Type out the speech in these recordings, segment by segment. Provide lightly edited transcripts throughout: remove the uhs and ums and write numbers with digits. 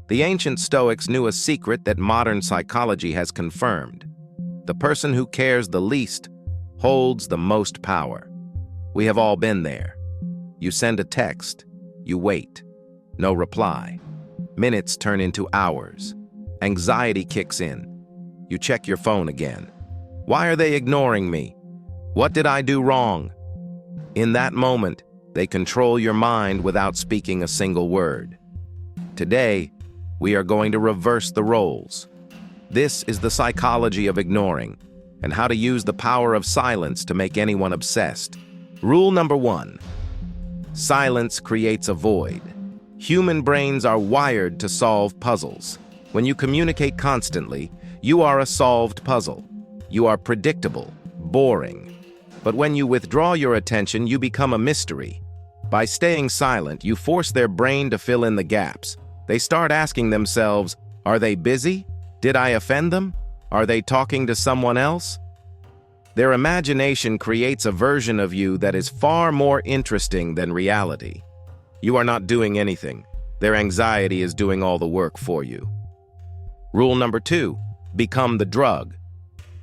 The ancient Stoics knew a secret that modern psychology has confirmed. The person who cares the least holds the most power. We have all been there. You send a text, you wait. No reply. Minutes turn into hours. Anxiety kicks in. You check your phone again. Why are they ignoring me? What did I do wrong? In that moment, they control your mind without speaking a single word. Today, we are going to reverse the roles. This is the psychology of ignoring and how to use the power of silence to make anyone obsessed. Rule number 1. Silence creates a void. Human brains are wired to solve puzzles. When you communicate constantly, you are a solved puzzle. You are predictable, boring. But when you withdraw your attention, you become a mystery. By staying silent, you force their brain to fill in the gaps. They start asking themselves, are they busy? Did I offend them? Are they talking to someone else? Their imagination creates a version of you that is far more interesting than reality. You are not doing anything. Their anxiety is doing all the work for you. Rule number 2, become the drug.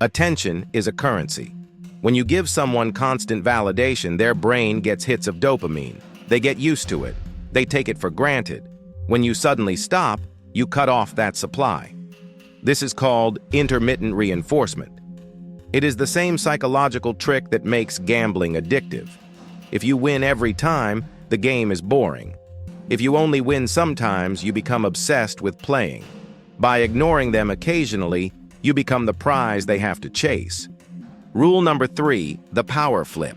Attention is a currency. When you give someone constant validation, their brain gets hits of dopamine. They get used to it. They take it for granted. When you suddenly stop, you cut off that supply. This is called intermittent reinforcement. It is the same psychological trick that makes gambling addictive. If you win every time, the game is boring. If you only win sometimes, you become obsessed with playing. By ignoring them occasionally, you become the prize they have to chase. Rule number 3, the power flip.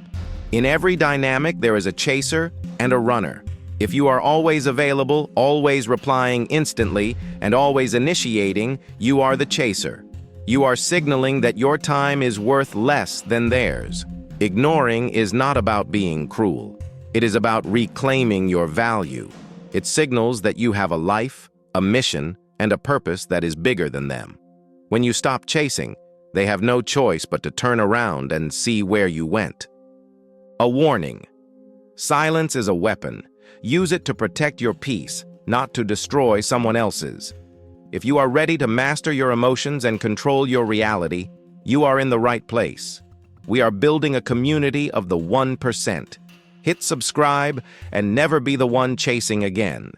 In every dynamic, there is a chaser and a runner. If you are always available, always replying instantly, and always initiating, you are the chaser. You are signaling that your time is worth less than theirs. Ignoring is not about being cruel. It is about reclaiming your value. It signals that you have a life, a mission, and a purpose that is bigger than them. When you stop chasing, they have no choice but to turn around and see where you went. A warning. Silence is a weapon. Use it to protect your peace, not to destroy someone else's. If you are ready to master your emotions and control your reality, you are in the right place. We are building a community of the 1%. Hit subscribe and never be the one chasing again.